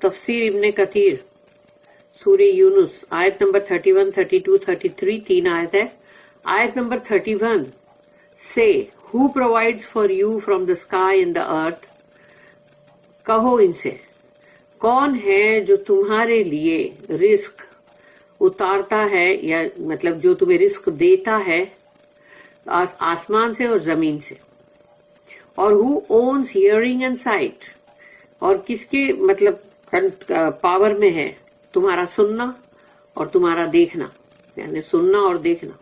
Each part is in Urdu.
تفسیر ابن کثیر سورہ یونس آیت نمبر 31, 32, 33 تین آیت ہے. آیت نمبر 31 سے who provides for you from the sky and the earth, کہو ان سے کون ہے جو تمہارے لیے رزق اتارتا ہے یا مطلب جو تمہیں رزق دیتا ہے آسمان سے اور زمین سے, اور who owns hearing and sight, اور کس کے مطلب پاور میں ہے تمہارا سننا اور تمہارا دیکھنا, یعنی سننا اور دیکھنا.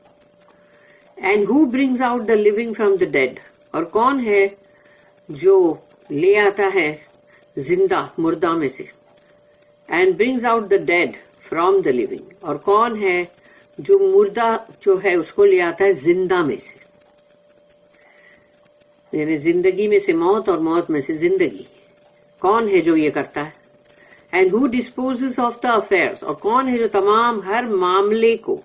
And who brings out the living from the dead, اور کون ہے جو لے آتا ہے زندہ مردہ میں سے. And brings out the dead from the living, اور کون ہے جو مردہ جو ہے اس کو لے آتا ہے زندہ میں سے, یعنی زندگی میں سے موت اور موت میں سے زندگی. کون ہے جو یہ کرتا ہے؟ And who disposes of the affairs, اور کون ہے جو تمام ہر معاملے کو,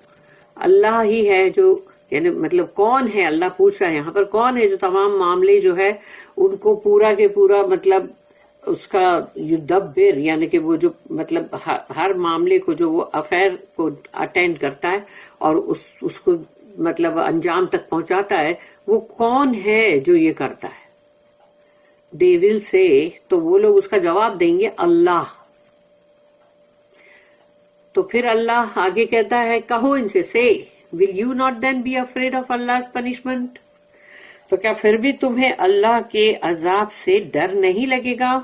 اللہ ہی ہے جو, یعنی مطلب کون ہے, اللہ پوچھ رہا ہے یہاں پر کون ہے جو تمام معاملے جو ہے ان کو پورا کے پورا مطلب اس کا یدبر, یعنی کہ وہ جو مطلب ہر معاملے کو جو وہ افیئر کو اٹینڈ کرتا ہے اور اس کو مطلب انجام تک پہنچاتا ہے, وہ کون ہے جو یہ کرتا ہے؟ They will say, تو وہ لوگ اس کا جواب دیں گے اللہ. تو پھر اللہ آگے کہتا ہے کہو ان سے, say will you not then be afraid of Allah's punishment, تو کیا پھر بھی تمہیں اللہ کے عذاب سے ڈر نہیں لگے گا؟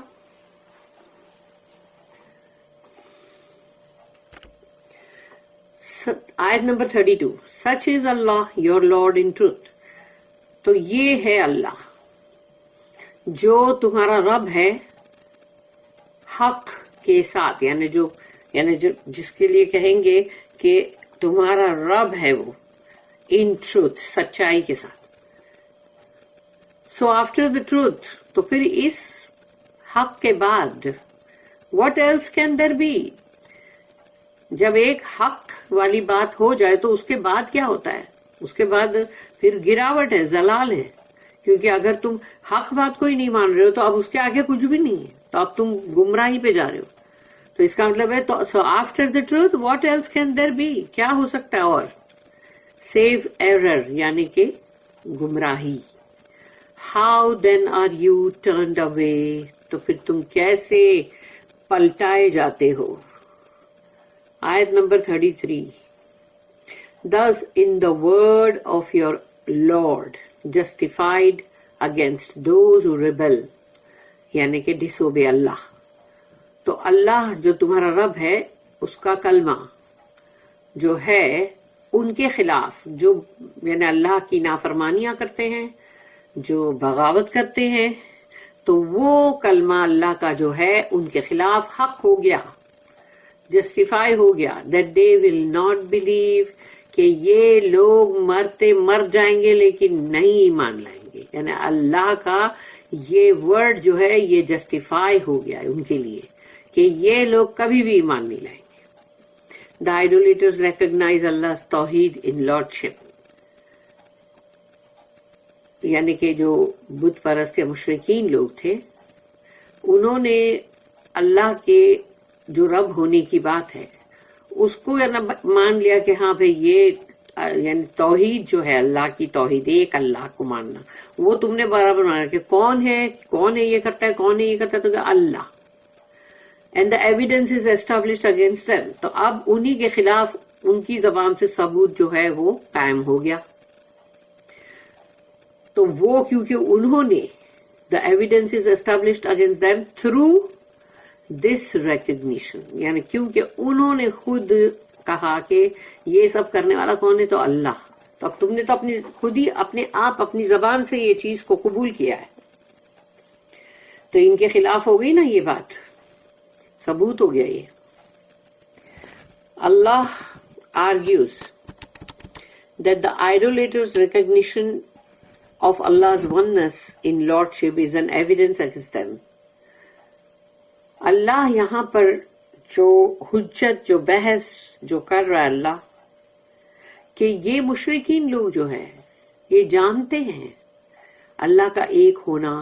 آیت number 32 such is Allah your Lord in truth, تو یہ ہے اللہ جو تمہارا رب ہے حق کے ساتھ, یعنی جو جس کے لیے کہیں گے کہ تمہارا رب ہے وہ in truth, سچائی کے ساتھ. So after the truth, تو پھر اس حق کے بعد what else can there be, جب ایک حق والی بات ہو جائے تو اس کے بعد کیا ہوتا ہے؟ اس کے بعد پھر گراوٹ ہے, زلال ہے, کیونکہ اگر تم حق بات کو ہی نہیں مان رہے ہو تو اب اس کے آگے کچھ بھی نہیں ہے, تو اب تم گمراہی پہ جا رہے ہو. تو اس کا مطلب ہے so after the truth what else can there be, کیا ہو سکتا ہے اور؟ save error, یعنی کہ گمراہی. how then are you turned away, تو پھر تم کیسے پلٹائے جاتے ہو. آیت number 33 thus in the word of your Lord justified against those who rebel, یعنی کہ disobey اللہ. تو اللہ جو تمہارا رب ہے اس کا کلمہ جو ہے ان کے خلاف, جو یعنی اللہ کی نافرمانیاں کرتے ہیں, جو بغاوت کرتے ہیں, تو وہ کلمہ اللہ کا جو ہے ان کے خلاف حق ہو گیا, جسٹیفائی ہو گیا. that they will not believe, کہ یہ لوگ مر جائیں گے لیکن نہیں ایمان لائیں گے, یعنی اللہ کا یہ ورڈ جو ہے یہ جسٹیفائی ہو گیا ہے ان کے لیے کہ یہ لوگ کبھی بھی ایمان نہیں لائیں گے. The idolaters recognize Allah's توحید in lordship, یعنی کہ جو بت پرست یا مشرکین لوگ تھے انہوں نے اللہ کے جو رب ہونے کی بات ہے اس کو مان لیا کہ ہاں بھئی یہ یعنی توحید جو ہے اللہ کی توحید, ایک اللہ کو ماننا, وہ تم نے برابر مانا کہ کون ہے یہ کرتا ہے, کون ہے یہ کرتا ہے, تو کہ اللہ. And the evidence is established against them, تو اب انہی کے خلاف ان کی زبان سے ثبوت جو ہے وہ قائم ہو گیا. تو وہ کیونکہ انہوں نے the evidence is established against them through this recognition, یعنی کیونکہ انہوں نے خود کہا کہ یہ سب کرنے والا کون ہے, تو اللہ. تو اب تم نے تو خود ہی اپنے آپ اپنی زبان سے یہ چیز کو قبول کیا ہے, تو ان کے خلاف ہو گئی نا یہ بات, ثبوت ہو گیا یہ. اللہ argues that the idolaters' recognition of Allah's oneness in lordship is an evidence against them. اللہ یہاں پر جو حجت, جو بحث جو کر رہا ہے اللہ, کہ یہ مشرکین لوگ جو ہیں یہ جانتے ہیں اللہ کا ایک ہونا,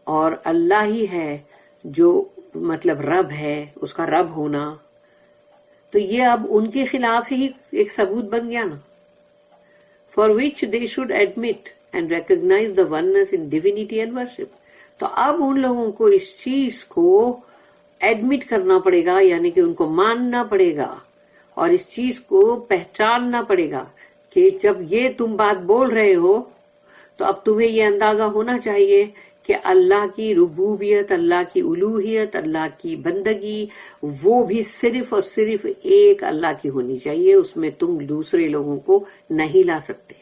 اور اللہ ہی ہے جو مطلب رب ہے، اس کا رب ہونا، تو یہ اب ان کے خلاف ہی ایک ثبوت بن گیا نا. For which they should admit and recognise the oneness in divinity and worship. تو اب ان لوگوں کو اس چیز کو ایڈمٹ کرنا پڑے گا، یعنی کہ ان کو ماننا پڑے گا اور اس چیز کو پہچاننا پڑے گا کہ جب یہ تم بات بول رہے ہو تو اب تمہیں یہ اندازہ ہونا چاہیے کہ اللہ کی ربوبیت، اللہ کی الوہیت، اللہ کی بندگی وہ بھی صرف اور صرف ایک اللہ کی ہونی چاہیے، اس میں تم دوسرے لوگوں کو نہیں لا سکتے.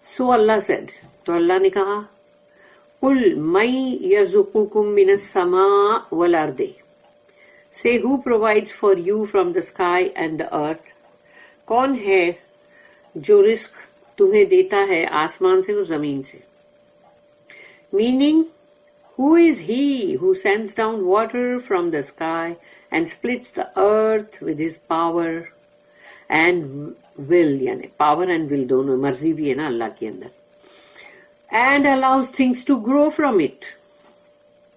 سو اللہ سیڈ، تو اللہ نے کہا قل من یرزقکم من السماء والارض، say who provides for you from the sky and the earth. کون ہے جو رزق تمہیں دیتا ہے آسمان سے اور زمین سے. Meaning, who is he who sends down water from the sky and splits the earth with his power and will, یعنی power and will دونوں مرضی بھی ہے نا اللہ کے اندر. And allows things to grow from it.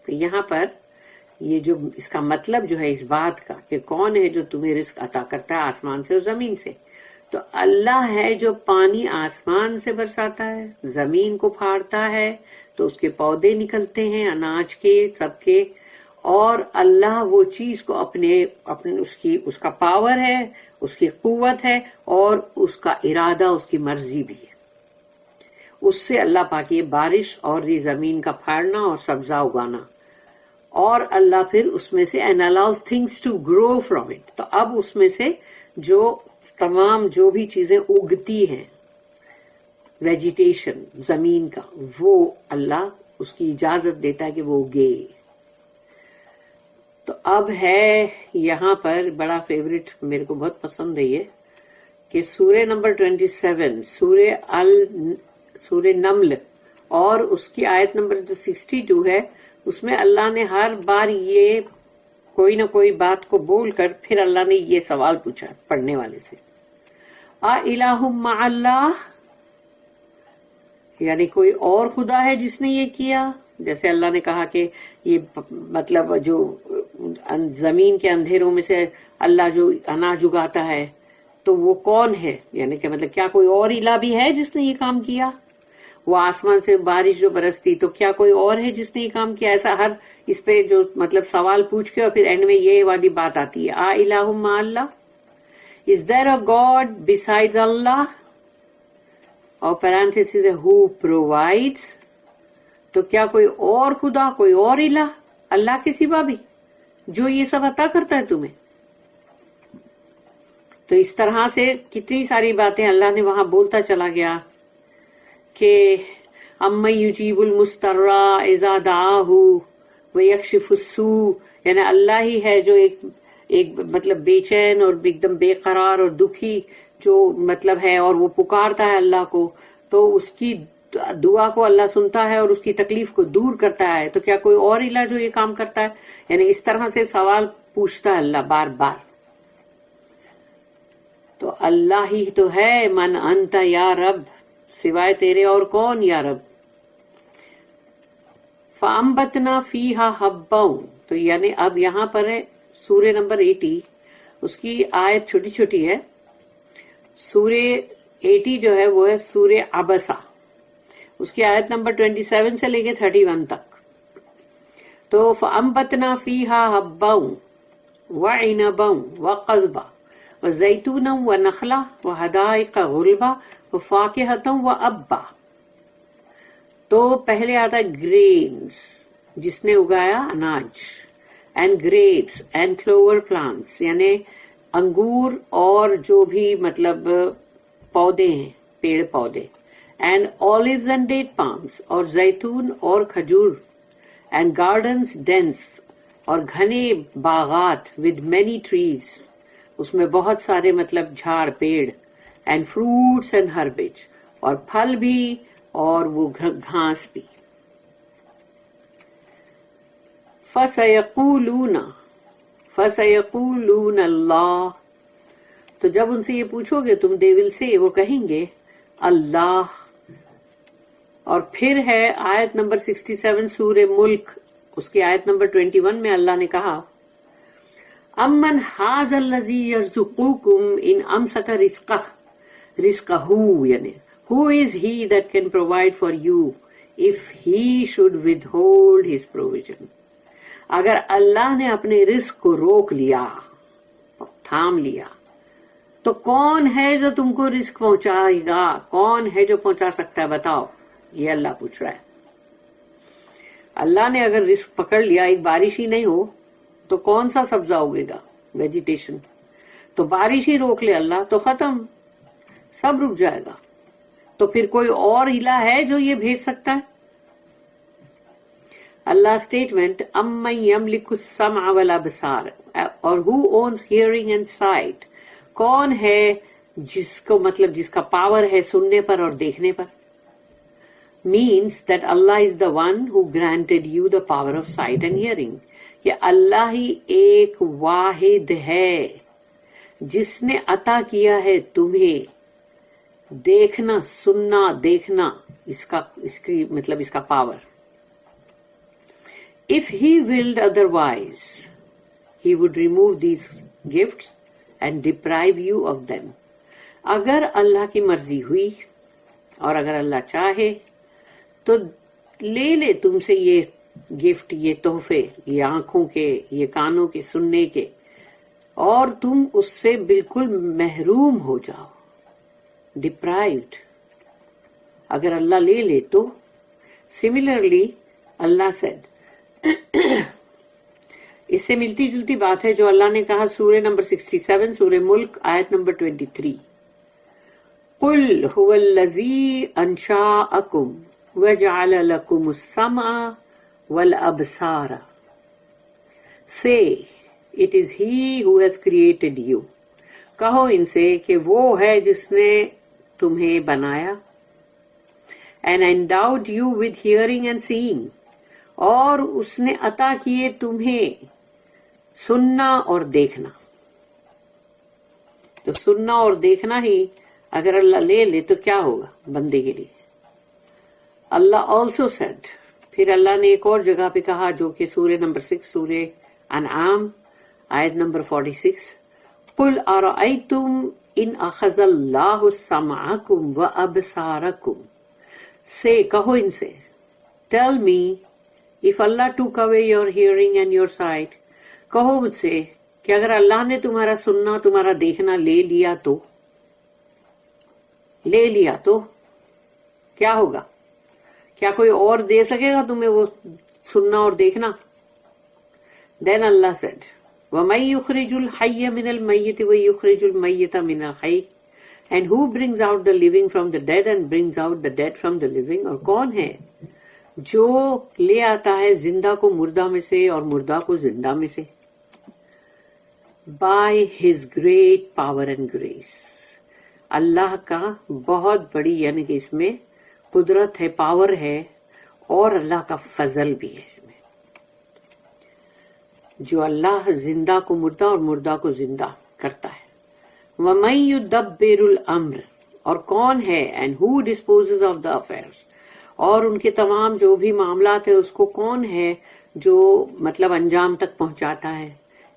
تو یہاں پر یہ جو اس کا مطلب جو ہے اس بات کا کہ کون ہے جو تمہیں رزق عطا کرتا ہے آسمان سے اور زمین سے، تو اللہ ہے جو پانی آسمان سے برساتا ہے، زمین کو پھاڑتا ہے تو اس کے پودے نکلتے ہیں اناج کے سب کے، اور اللہ وہ چیز کو اپنے اس کا پاور ہے، اس کی قوت ہے اور اس کا ارادہ، اس کی مرضی بھی ہے. اس سے اللہ پاک یہ بارش اور یہ زمین کا پھاڑنا اور سبزہ اگانا، اور اللہ پھر اس میں سے and allows things to grow from it. تو اب اس میں سے جو تمام جو بھی چیزیں اگتی ہیں، ویجیٹیشن زمین کا، وہ اللہ اس کی اجازت دیتا ہے کہ وہ اگے. تو اب ہے یہاں پر بڑا فیوریٹ، میرے کو بہت پسند ہے یہ، کہ سورہ نمبر 27 سورہ نمل اور اس کی آیت نمبر جو 62 ہے، اس میں اللہ نے ہر بار یہ کوئی نہ کوئی بات کو بول کر پھر اللہ نے یہ سوال پوچھا پڑھنے والے سے، الہ مع اللہ، یعنی کوئی اور خدا ہے جس نے یہ کیا. جیسے اللہ نے کہا کہ یہ مطلب جو زمین کے اندھیروں میں سے اللہ جو اناج اگاتا ہے تو وہ کون ہے، یعنی کہ مطلب کیا کوئی اور الہ بھی ہے جس نے یہ کام کیا. وہ آسمان سے بارش جو برستی تو کیا کوئی اور ہے جس نے یہ کام کیا. ایسا ہر اس پہ جو مطلب سوال پوچھ کے اور پھر اینڈ میں یہ والی بات آتی ہے، الہ مع اللہ، از دیر اے گاڈ بسائڈز اللہ، اور پیرانتھیسس ہے ہو پرووائڈز. تو کیا کوئی اور خدا، کوئی اور الہ اللہ کے سوا بھی جو یہ سب عطا کرتا ہے تمہیں. تو اس طرح سے کتنی ساری باتیں اللہ نے وہاں بولتا چلا گیا کہ اَمَّن یُجِیبُ الْمُضْطَرَّ اِذَا دَعَاهُ وَیَکْشِفُ السُّوءَ، یعنی اللہ ہی ہے جو ایک مطلب بے چین اور ایک دم بے قرار اور دکھی جو مطلب ہے، اور وہ پکارتا ہے اللہ کو تو اس کی دعا کو اللہ سنتا ہے اور اس کی تکلیف کو دور کرتا ہے. تو کیا کوئی اور الہ جو یہ کام کرتا ہے، یعنی اس طرح سے سوال پوچھتا ہے اللہ بار بار. تو اللہ ہی تو ہے، من انت یا رب، سوائے تیرے اور کون یا رب. فَأَنبَتْنَا فِيهَا حَبًّا، تو یعنی اب یہاں پر ہے سورہ نمبر 80، اس کی آیت چھوٹی چھوٹی ہے. سورہ 80 جو ہے وہ ہے سورہ عبسہ، اس کی آیت نمبر 27 سے لے کے 31 تک. تو فَأَنبَتْنَا فِيهَا حَبًّا وَعِنَبًا وَقَضْبًا وَزَيْتُونًا وَنَخْلًا وَحَدَائِقَ غُلْبًا وَفَاكِهَةً وَأَبًّا. تو پہلے آتا ہے گرینز، جس نے اگایا اناج، اینڈ گریپس اینڈ کلوور پلانٹس، یعنی انگور اور جو بھی مطلب پودے ہیں، پیڑ پودے، اینڈ آلیوز اینڈ ڈیٹ پامس، اور زیتون اور کھجور، اینڈ گارڈنز ڈینس، اور گھنے باغات ود مینی ٹریز، اس میں بہت سارے مطلب جھاڑ پیڑ، اینڈ فروٹس اینڈ ہربیج، اور پھل بھی اور وہ گھاس بھی. فَسَيَقُولُونَ اللَّهُ، تو جب ان سے یہ پوچھو گے تم دے ول سے، وہ کہیں گے اللہ. اور پھر ہے آیت نمبر 67 سورہ ملک اس کی آیت نمبر 21 میں اللہ نے کہا امن ھذا الذی یرزقکم ان امسک رزقہ یعنی who is he that can provide for you if he should withhold his provision. اگر اللہ نے اپنے رزق کو روک لیا، تھام لیا، تو کون ہے جو تم کو رزق پہنچائے گا؟ کون ہے جو پہنچا سکتا ہے؟ بتاؤ. یہ اللہ پوچھ رہا ہے. اللہ نے اگر رزق پکڑ لیا، ایک بارش ہی نہیں ہو تو کون سا سبزہ اگے گا؟ ویجیٹیشن. تو بارش ہی روک لے اللہ تو ختم، سب رک جائے گا. تو پھر کوئی اور الہ ہے جو یہ بھیج سکتا ہے؟ اللہ اسٹیٹمنٹ امن یملک السمع والابصار، اور who owns hearing and sight، کون ہے جس کو مطلب جس کا پاور ہے سننے پر اور دیکھنے پر. means that Allah is the one who granted you the power of sight and hearing. یہ اللہ ہی ایک واحد ہے جس نے عطا کیا ہے تمہیں دیکھنا، سننا، دیکھنا، اس کی مطلب اس کا power. If he willed otherwise, he would remove these gifts and deprive you of them. اگر اللہ کی مرضی ہوئی اور اگر اللہ چاہے تو لے لے تم سے یہ گفٹ، یہ تحفے، یہ آنکھوں کے، یہ کانوں کے سننے کے، اور تم اس سے بالکل محروم ہو جاؤ. ڈپرائیوڈ اگر اللہ لے لے تو. سملرلی اللہ سیڈ، اس سے ملتی جلتی بات ہے جو اللہ نے کہا سورہ نمبر 67 سورہ ملک آیت نمبر 23 قل هو الذی انشاءکم وجعل لکم السمع والابصار. Say it is he who has created you. کہو ان سے کہ وہ ہے جس نے تمہیں بنایا. And endowed you with hearing and seeing. اور اس نے عطا کیے تمہیں سننا اور دیکھنا. تو سننا اور دیکھنا ہی اگر اللہ لے لے تو کیا ہوگا بندے کے لیے. اللہ also said، پھر اللہ نے ایک اور جگہ پہ کہا جو کہ سورہ نمبر 6 سورہ انعام آیت نمبر 46 قل ارأیتم ان اخذ اللہ سمعکم وابصارکم. سے کہو ان سے tell me if Allah took away your hearing and your sight. کہو مجھ سے کہ اگر اللہ نے تمہارا سننا تمہارا دیکھنا لے لیا تو کیا ہوگا؟ کیا کوئی اور دے سکے گا تمہیں وہ سننا اور دیکھنا؟ Then Allah said وَمَن يُخْرِجُ الْحَيَّ مِنَ الْمَيِّتِ وَيُخْرِجُ الْمَيِّتَ مِنَ الْحَيِّ. And who brings out the living from the dead and brings out the dead from the living. اور کون ہے جو لے آتا ہے زندہ کو مردہ میں سے اور مردہ کو زندہ میں سے. By his great power and grace. اللہ کا بہت بڑی یعنی کہ اس میں قدرت ہے، پاور ہے، اور اللہ کا فضل بھی ہے اس میں. جو اللہ زندہ کو مردہ اور مردہ کو زندہ کرتا ہے. وَمَن يُدَبِّرُ الْأَمْرَ. اور کون ہے and who disposes of the affairs. اور ان کے تمام جو بھی معاملات ہیں اس کو کون ہے جو مطلب انجام تک پہنچاتا ہے.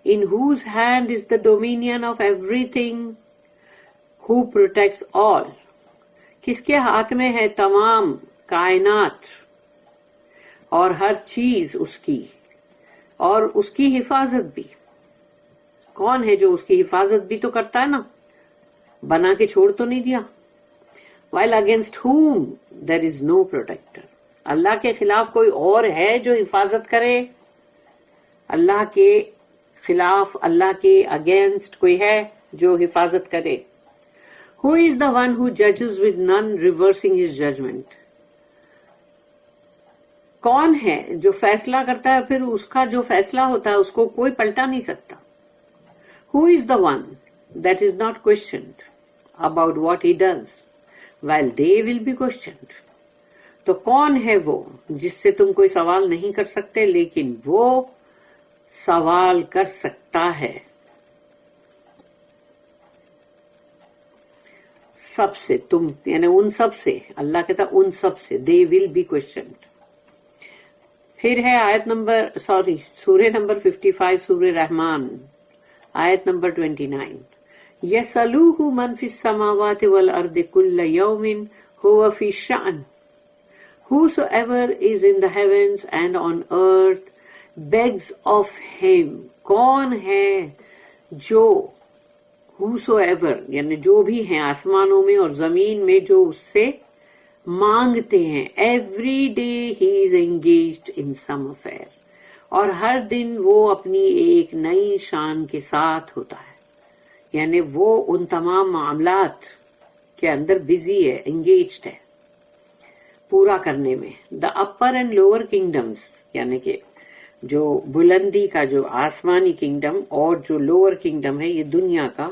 In whose hand is the dominion of everything, who protects all. کس کے ہاتھ میں ہے تمام کائنات اور ہر چیز اس کی، اور اس کی حفاظت بھی. کون ہے جو اس کی حفاظت بھی تو کرتا ہے نا، بنا کے چھوڑ تو نہیں دیا. while against whom there is no protector. اللہ کے خلاف کوئی اور ہے جو حفاظت کرے؟ اللہ کے خلاف، اللہ کے اگینسٹ کوئی ہے جو حفاظت کرے؟ Who is the one who judges with none reversing his judgment. کون ہے جو فیصلہ کرتا ہے پھر اس کا جو فیصلہ ہوتا ہے اس کو کوئی پلٹا نہیں سکتا. Who is the one that is not questioned about what he does while they will be questioned. تو کون ہے وہ جس سے تم کوئی سوال نہیں کر سکتے لیکن وہ سوال کر سکتا ہے سب سے. تم یعنی ان سب سے، اللہ کہتا ان سب سے. they will be questioned. پھر ہے آیت نمبر سورہ نمبر 55 سورہ رحمان آیت نمبر 29. يَسْأَلُوهُ مَنْ فِي السَّمَاوَاتِ وَالْأَرْضِ كُلَّ يَوْمٍ هُوَ فِي شَأْنٍ. Whosoever is in the heavens and on earth begs of him. کون ہے جو whosoever یعنی جو بھی ہیں آسمانوں میں اور زمین میں جو اس سے مانگتے ہیں. Every day he is engaged in some affair. اور ہر دن وہ اپنی ایک نئی شان کے ساتھ ہوتا ہے، یعنی وہ ان تمام معاملات کے اندر بزی ہے، انگیجڈ ہے پورا کرنے میں. دا اپر اینڈ لوور کنگڈمز یعنی کہ جو بلندی کا جو آسمانی کنگڈم اور جو لوور کنگڈم ہے یہ دنیا کا.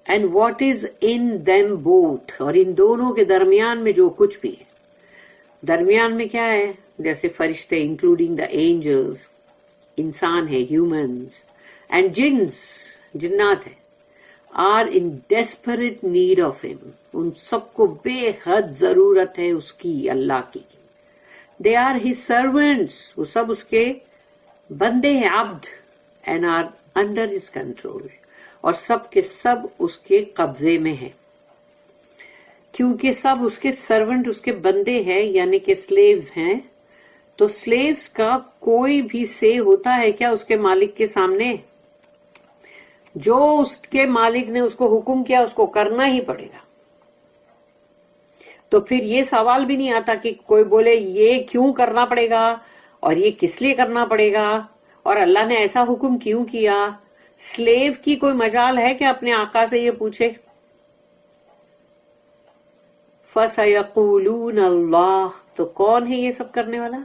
And what is in them both, اور ان دونوں کے درمیان میں جو کچھ بھی ہے. درمیان میں کیا ہے؟ جیسے فرشتے انکلوڈنگ دا اینجلز، انسان ہے ہیومنز، اینڈ جنس جنات ہے، are in desperate need of ہم. ان سب کو بے حد ضرورت ہے اس کی، اللہ کی. دے آر ہز سرونٹس، وہ سب اس کے بندے ہیں، عبد. And are under his control, اور سب کے سب اس کے قبضے میں ہیں. کیونکہ سب اس کے سرونٹ، اس کے بندے ہیں، یعنی کہ سلیوز ہیں. تو سلیوز کا کوئی بھی سے ہوتا ہے کیا اس کے مالک کے سامنے؟ جو اس کے مالک نے اس کو حکم کیا اس کو کرنا ہی پڑے گا. تو پھر یہ سوال بھی نہیں آتا کہ کوئی بولے یہ کیوں کرنا پڑے گا اور یہ کس لیے کرنا پڑے گا اور اللہ نے ایسا حکم کیوں کیا. سلیو کی کوئی مجال ہے کہ اپنے آقا سے یہ پوچھے؟ فَسَيَقُولُونَ اللَّهُ، تو کون ہے یہ سب کرنے والا؟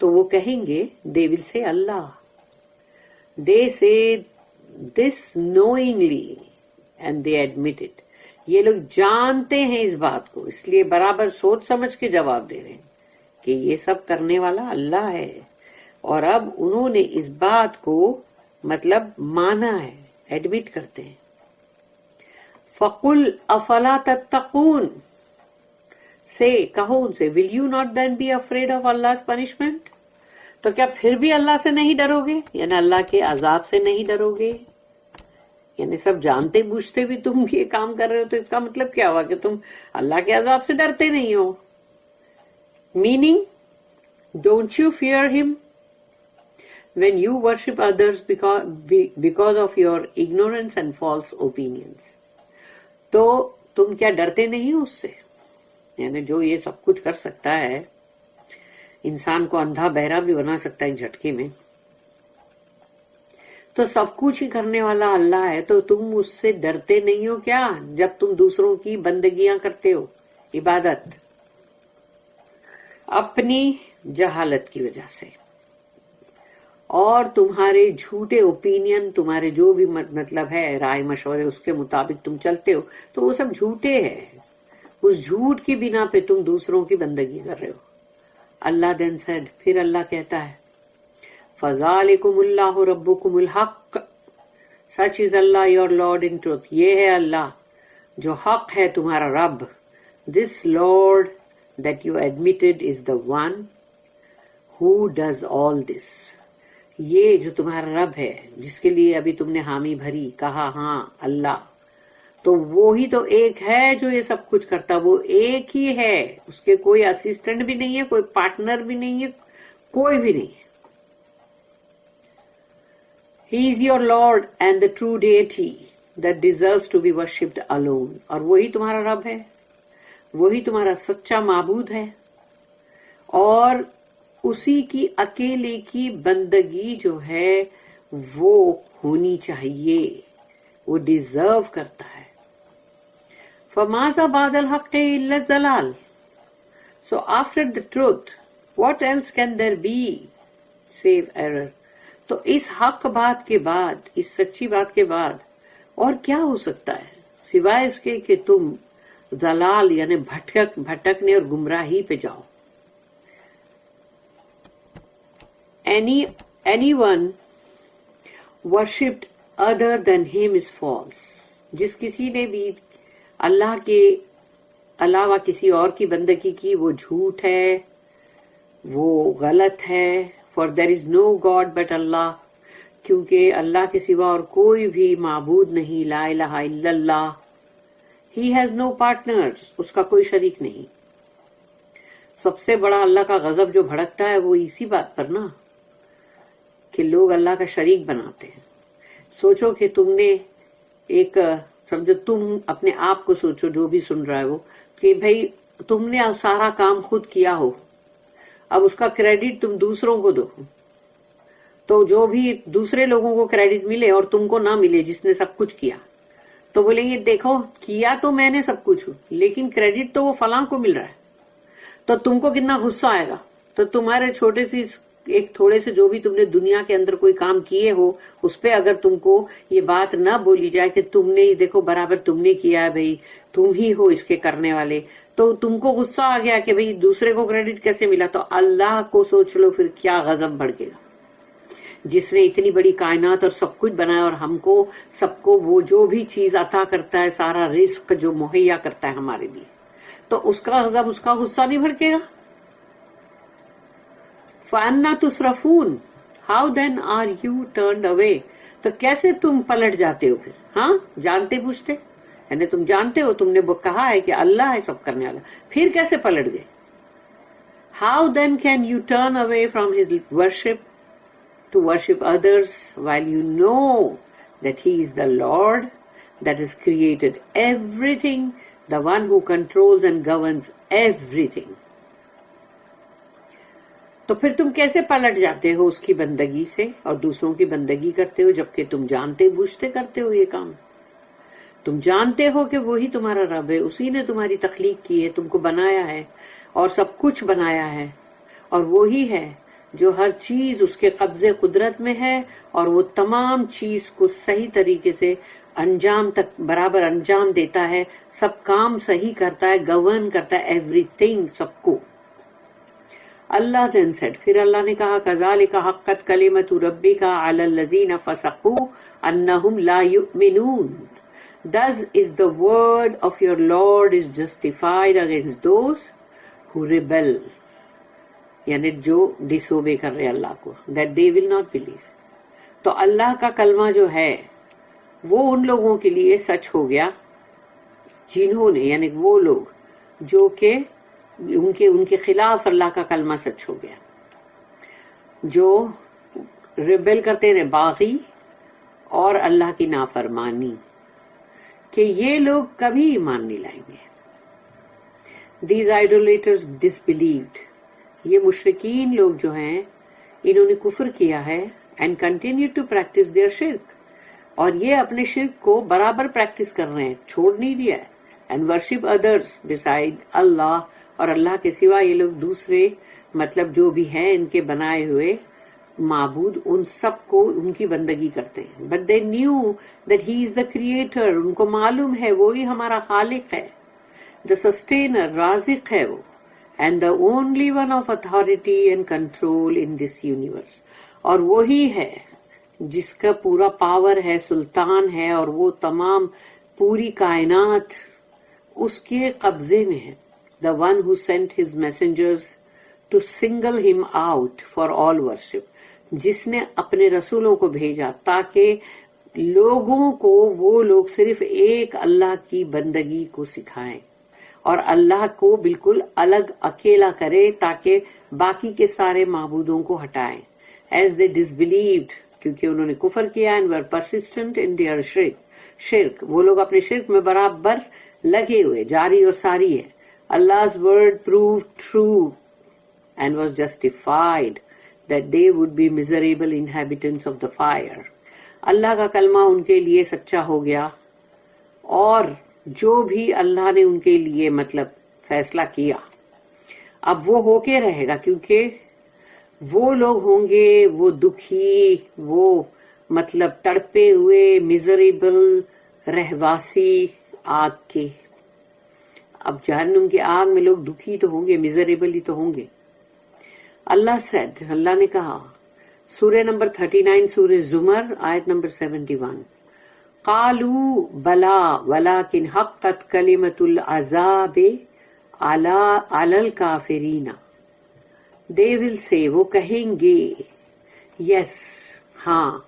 تو وہ کہیں گے، they will say Allah. They say this knowingly and they admit it. یہ لوگ جانتے ہیں اس بات کو، اس لیے برابر سوچ سمجھ کے جواب دے رہے ہیں کہ یہ سب کرنے والا اللہ ہے. اور اب انہوں نے اس بات کو مطلب مانا ہے، ایڈمٹ کرتے ہیں. فَقُلْ أَفَلَا تَتَّقُونَ، سے کہو ان سے will you not then be afraid of Allah's punishment؟ تو کیا پھر بھی اللہ سے نہیں ڈرو گے، یعنی اللہ کے عذاب سے نہیں ڈرو گے؟ یعنی سب جانتے بوجھتے بھی تم یہ کام کر رہے ہو، تو اس کا مطلب کیا ہوا کہ تم اللہ کے عذاب سے ڈرتے نہیں ہو. میننگ ڈونٹ یو فیئر ہم when you worship others because of your ignorance and false opinions. تو تم کیا ڈرتے نہیں ہو اس سے؟ یعنی جو یہ سب کچھ کر سکتا ہے، انسان کو اندھا بہرا بھی بنا سکتا ہے ایک جھٹکے میں، تو سب کچھ ہی کرنے والا اللہ ہے. تو تم اس سے ڈرتے نہیں ہو کیا جب تم دوسروں کی بندگیاں کرتے ہو، عبادت، اپنی جہالت کی وجہ سے اور تمہارے جھوٹے اوپینین، تمہارے جو بھی مطلب ہے رائے مشورے اس کے مطابق تم چلتے ہو، تو وہ سب جھوٹے ہیں. اس جھوٹ کی بنا پہ تم دوسروں کی بندگی کر رہے ہو. اللہ دین سیڈ، پھر اللہ کہتا ہے فَذَلِكُمُ اللَّهُ رَبُّكُمُ الْحَقِّ، such is Allah your Lord in truth. یہ ہے اللہ جو حق ہے تمہارا رب. This Lord that you admitted is the one who does all this. یہ جو تمہارا رب ہے جس کے لیے ابھی تم نے حامی بھری، کہا ہاں اللہ، تو وہی تو ایک ہے جو یہ سب کچھ کرتا. وہ ایک ہی ہے، اس کے کوئی اسسٹنٹ بھی نہیں ہے، کوئی پارٹنر بھی نہیں ہے، کوئی بھی نہیں ہے. He is your Lord and the true deity that deserves to be worshipped alone. اور وہی تمہارا رب ہے، وہی تمہارا سچا معبود ہے، اور اسی کی اکیلے کی بندگی جو ہے وہ ہونی چاہیے، وہ ڈیزرو کرتا ہے. فَمَاذَا بَعْدَ الْحَقِّ إِلَّا الضَّلَالُ. So after the truth, what else can there be save error? تو اس حق بات کے بعد، اس سچی بات کے بعد اور کیا ہو سکتا ہے سوائے اس کے کہ تم ضلال یعنی بھٹکنے اور گمراہی پہ جاؤ. Anyone worshipped other than him is false. جس کسی نے بھی اللہ کے علاوہ کسی اور کی بندگی کی وہ جھوٹ ہے. وہ غلط ہے. For there is no God but Allah, کیونکہ اللہ کے سوا اور کوئی بھی معبود نہیں. لا الہ الا اللہ. He has no partners, اس کا کوئی شریک نہیں. سب سے بڑا اللہ کا غضب جو بھڑکتا ہے وہ اسی بات پر نا کہ لوگ اللہ کا شریک بناتے ہیں. سوچو کہ تم نے ایک سمجھو تم اپنے آپ کو سوچو جو بھی سن رہا ہے وہ کہ بھئی تم نے سارا کام خود کیا ہو, اب اس کا کریڈٹ تم دوسروں کو دو, تو جو بھی دوسرے لوگوں کو کریڈٹ ملے اور تم کو نہ ملے جس نے سب کچھ کیا, تو بولیں گے دیکھو کیا تو میں نے سب کچھ لیکن کریڈٹ تو وہ فلاں کو مل رہا ہے. تو تم کو کتنا غصہ آئے گا. تو تمہارے چھوٹے سی ایک تھوڑے سے جو بھی تم نے دنیا کے اندر کوئی کام کیے ہو اس پہ اگر تم کو یہ بات نہ بولی جائے کہ تم نے دیکھو برابر تم نے کیا ہے بھئی, تم ہی ہو اس کے کرنے والے, تو تم کو غصہ آ گیا کہ بھئی دوسرے کو کریڈٹ کیسے ملا. تو اللہ کو سوچ لو پھر کیا غضب بھڑکے گا, جس نے اتنی بڑی کائنات اور سب کچھ بنایا اور ہم کو سب کو وہ جو بھی چیز عطا کرتا ہے, سارا رزق جو مہیا کرتا ہے ہمارے لیے, تو اس کا غضب اس کا غصہ نہیں بھڑکے گا. فَأَنَّا تُصْرَفُونَ, how then are you turned away, تو کیسے تم پلٹ جاتے ہو پھر. ہاں جانتے بوجھتے, یعنی تم جانتے ہو تم نے کہا ہے کہ اللہ ہے سب کرنے والا, پھر کیسے پلٹ گئے. How then can you turn away from his worship to worship others while you know that he is the Lord that has created everything, the one who controls and governs everything. تو پھر تم کیسے پلٹ جاتے ہو اس کی بندگی سے اور دوسروں کی بندگی کرتے ہو, جبکہ تم جانتے بوجھتے کرتے ہو یہ کام. تم جانتے ہو کہ وہی تمہارا رب ہے, اسی نے تمہاری تخلیق کی ہے, تم کو بنایا ہے اور سب کچھ بنایا ہے, اور وہی ہے جو ہر چیز اس کے قبضے قدرت میں ہے, اور وہ تمام چیز کو صحیح طریقے سے انجام تک برابر انجام دیتا ہے, سب کام صحیح کرتا ہے, گورن کرتا ہے ایوری تھنگ, سب کو. اللہ then said, پھر اللہ نے کہا کذالک حقت کلمۃ ربک علی الذین فسقوا انہم لا یؤمنون. Thus is the word of your Lord is justified against those who rebel, یعنی جو disobey کر رہے اللہ کو, that they will not believe. تو اللہ کا کلمہ جو ہے وہ ان لوگوں کے لیے سچ ہو گیا جنہوں نے, یعنی وہ لوگ جو کہ ان کے خلاف اللہ کا کلمہ سچ ہو گیا, جو ریبل کرتے ہیں, باغی اور اللہ کی نافرمانی, کہ یہ لوگ کبھی ایمان نہیں لائیں گے. These idolaters disbelieved, یہ مشرکین لوگ جو ہیں انہوں نے کفر کیا ہے, and continue to practice their shirk, اور یہ اپنے شرک کو برابر پریکٹس کر رہے ہیں, چھوڑ نہیں دیا ہے. and worship others beside اللہ, اور اللہ کے سوا یہ لوگ دوسرے مطلب جو بھی ہیں ان کے بنائے ہوئے معبود, ان سب کو ان کی بندگی کرتے ہیں. but they knew that he is the creator, ان کو معلوم ہے وہی ہمارا خالق ہے, the sustainer, رازق ہے وہ, and the only one of authority and control in this universe, اور وہی ہے جس کا پورا پاور ہے, سلطان ہے, اور وہ تمام پوری کائنات اس کے قبضے میں ہے. the one who sent his messengers to single him out for all worship, جس نے اپنے رسولوں کو بھیجا تاکہ لوگوں کو وہ لوگ صرف ایک اللہ کی بندگی کو سکھائیں اور اللہ کو بالکل الگ اکیلا کرے تاکہ باقی کے سارے معبودوں کو ہٹائیں. as they disbelieved, کیونکہ انہوں نے کفر کیا, and were persistent in their شرک, وہ لوگ اپنے شرک میں برابر لگے ہوئے, جاری اور ساری ہے. Allah's word proved true and was justified that they would be miserable inhabitants of the fire. اللہ کا کلمہ ان کے لیے سچا ہو گیا, اور جو بھی اللہ نے ان کے لیے مطلب فیصلہ کیا اب وہ ہو کے رہے گا, کیونکہ وہ لوگ ہوں گے وہ دکھی, وہ مطلب تڑپے ہوئے, میزریبل رہواسی آگ کے. اب جہنم کی آگ میں لوگ دکھی تو ہوں گے, میزریبل ہی تو ہوں گے. اللہ said, اللہ نے کہا, سورہ نمبر 39 سورہ زمر آیت نمبر 71, قالوا بلا ولكن حقت کلمۃ العذاب علی الکافرین. they will say, وہ کہیں گے, yes, ہاں,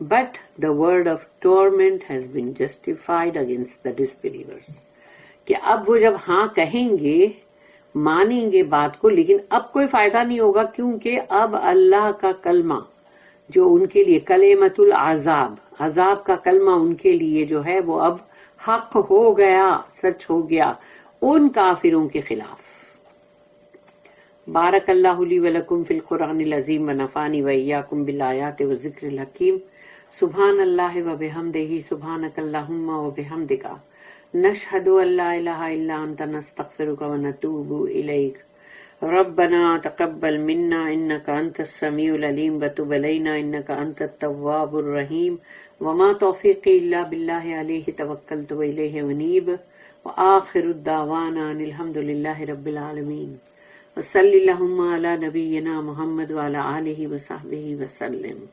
but the word of torment has been justified against the disbelievers. کہ اب وہ جب ہاں کہیں گے, مانیں گے بات کو, لیکن اب کوئی فائدہ نہیں ہوگا, کیونکہ اب اللہ کا کلمہ جو ان کے لیے کلمۃ العذاب, عذاب کا کلمہ ان کے لیے جو ہے وہ اب حق ہو گیا, سچ ہو گیا ان کافروں کے خلاف. بارک اللہ لی ولکم فی القرآن العظیم ونفعنی وإیاکم بالآیات والذکر الحکیم. سبحان اللہ وبحمدہ, سبحانک اللہم وبحمدک, نشہد ان لا الہ الا انت, نستغفرک ونتوب الیک. ربنا تقبل منا انك انت السميع العليم وتب علينا انك انت التواب الرحيم. وما توفيقي الا بالله عليه توكلت واليه انيب. واخر الدعوانا ان الحمد لله رب العالمين. وصلی اللہم علی نبینا محمد وعلی آلہ وصحبہ وسلم.